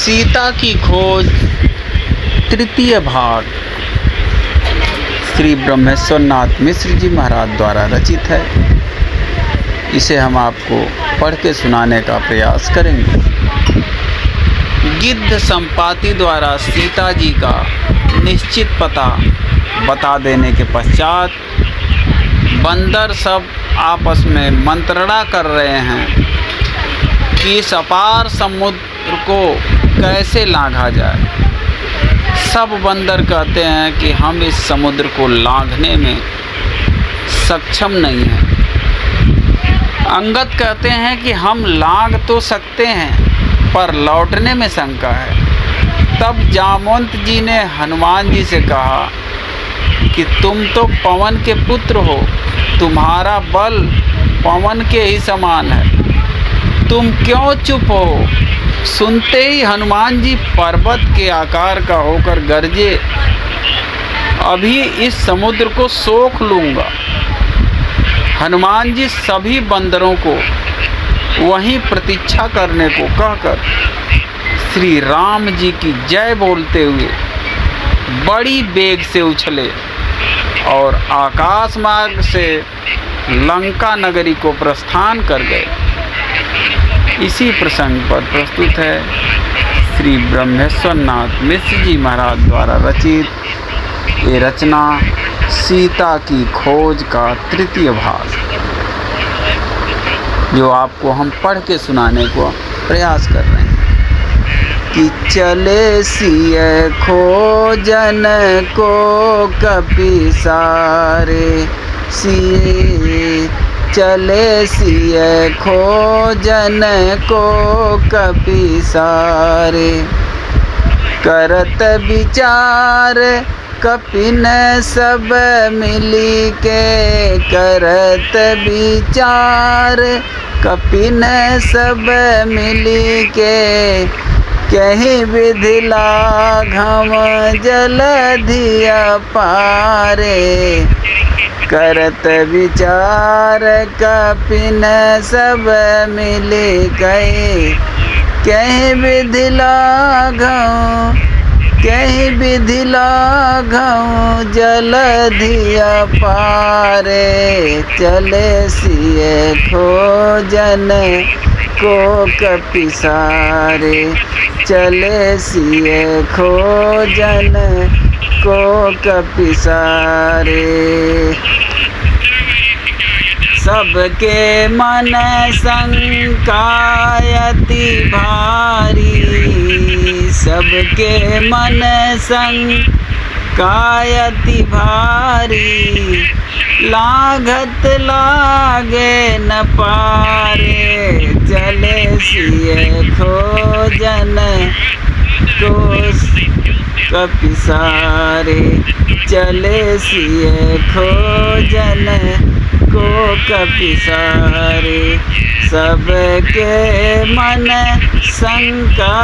सीता की खोज तृतीय भाग श्री ब्रह्मेश्वरनाथ मिश्र जी महाराज द्वारा रचित है। इसे हम आपको पढ़ के सुनाने का प्रयास करेंगे। गिद्ध संपाति द्वारा सीता जी का निश्चित पता बता देने के पश्चात बंदर सब आपस में मंत्रणा कर रहे हैं कि इस अपार समुद्र को कैसे लांघा जाए। सब बंदर कहते हैं कि हम इस समुद्र को लांघने में सक्षम नहीं हैं। अंगद कहते हैं कि हम लांघ तो सकते हैं पर लौटने में शंका है। तब जामवंत जी ने हनुमान जी से कहा कि तुम तो पवन के पुत्र हो, तुम्हारा बल पवन के ही समान है, तुम क्यों चुप हो। सुनते ही हनुमान जी पर्वत के आकार का होकर गरजे, अभी इस समुद्र को सोख लूँगा। हनुमान जी सभी बंदरों को वहीं प्रतीक्षा करने को कहकर श्री राम जी की जय बोलते हुए बड़ी वेग से उछले और आकाश मार्ग से लंका नगरी को प्रस्थान कर गए। इसी प्रसंग पर प्रस्तुत है श्री ब्रह्मेश्वरनाथ मिश्र जी महाराज द्वारा रचित ये रचना सीता की खोज का तृतीय भाग, जो आपको हम पढ़ के सुनाने को प्रयास कर रहे हैं। कि चले सिय खोजन को कपि सारे, सिए चले सिय खोजन को कपि सारे। करत विचार कपिन सब मिली के, करत विचार कपिन सब मिली के। कहीं विधि लाघम जलधि अपारे, करत विचार कपिन सब मिली गए। कहीं विधि लाघम, कहीं विधि लाघम जलधि अपारे। चले सिय खोजन को कपि सारे, चले सिय खोजन को कपि सारे। सबके मन शंका अति भारी, सबके मन शंका अति भारी। लाघत लागे न पारे, चले सिय खोजन को कपि सारे। चले सिय खोजन को कपि सारे। सबके मन शंका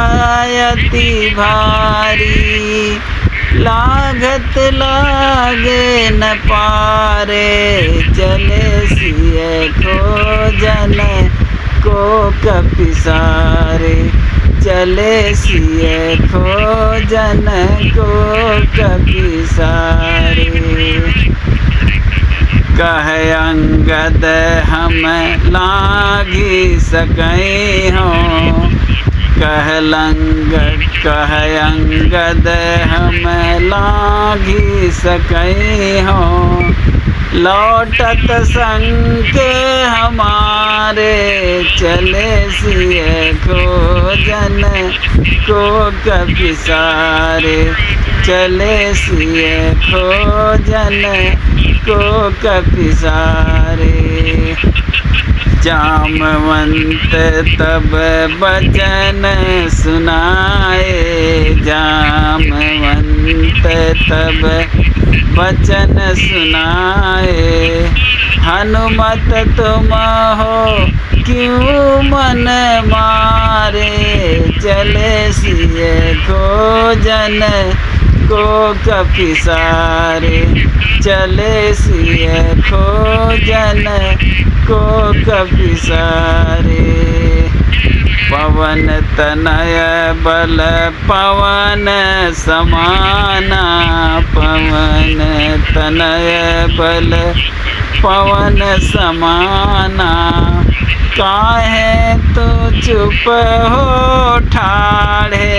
अति भारी। लाघत लागे न पारे, चले सिय खोजन को कपि सारे। चले सिय खोजन को कपि सारे। कह अंगद हम लागी सकै हों, कह अंगद हम लागी सकै हों। लौटत संके हमारे, चले सिय खोजन को कपि सारे। चले सिय खोजन को कपि सारे। जामवंत तब बचन सुनाए, जामवंत तब बचन सुनाए। हनुमत तुम हो क्यों मन मारे, चले सिय खोजन को कपि सारे। चले सिय खोजन को कपि सारे। पवन तनय बल पवन समाना, पवन तनय बल पवन समाना। काहे तो चुप हो ठाढ़े,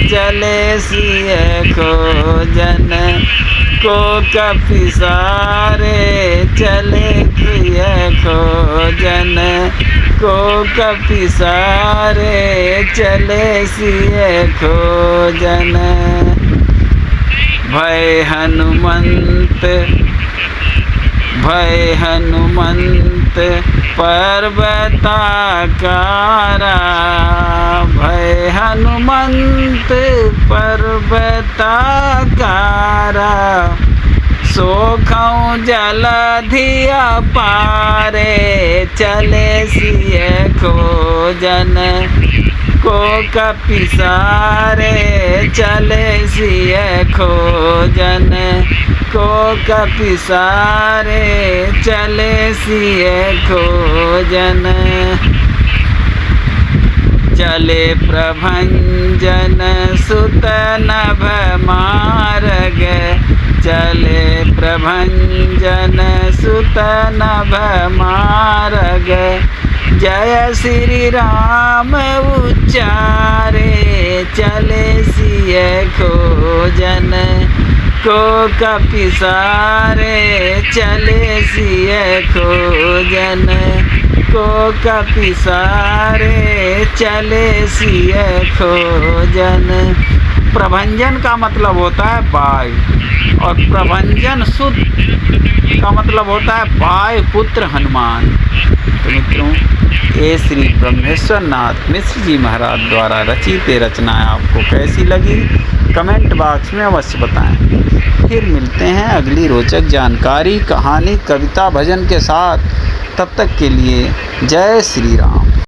चले सिय खोजन को कपि सारे, चले सिय खोजन को कपि सारे, चले सिय खोजन। भय हनुमंत पर्वताकारा, भय हनुमंत पर्वताकारा। सोखौं जलधि अपारे, चले सिय खोजन को कपि सारे, चले सिय खोजन को कपि सारे, चले सिय खोजन। चले प्रभंजन सुत नभ मार्ग, चले प्रभंजन सुत नभ मार्ग। जय श्री राम उच्चारे, चले सिय खोजन को कपि सारे, चले सिय खोजन को कपि सारे, चले सिय खोजन। प्रभंजन का मतलब होता है वायु, और प्रभंजन सुत का मतलब होता है वायु पुत्र हनुमान। तो मित्रों, ये श्री ब्रह्मेश्वर नाथ मिश्र जी महाराज द्वारा रचित रचनाएं आपको कैसी लगी, कमेंट बॉक्स में अवश्य बताएं। फिर मिलते हैं अगली रोचक जानकारी, कहानी, कविता, भजन के साथ। तब तक के लिए जय श्री राम।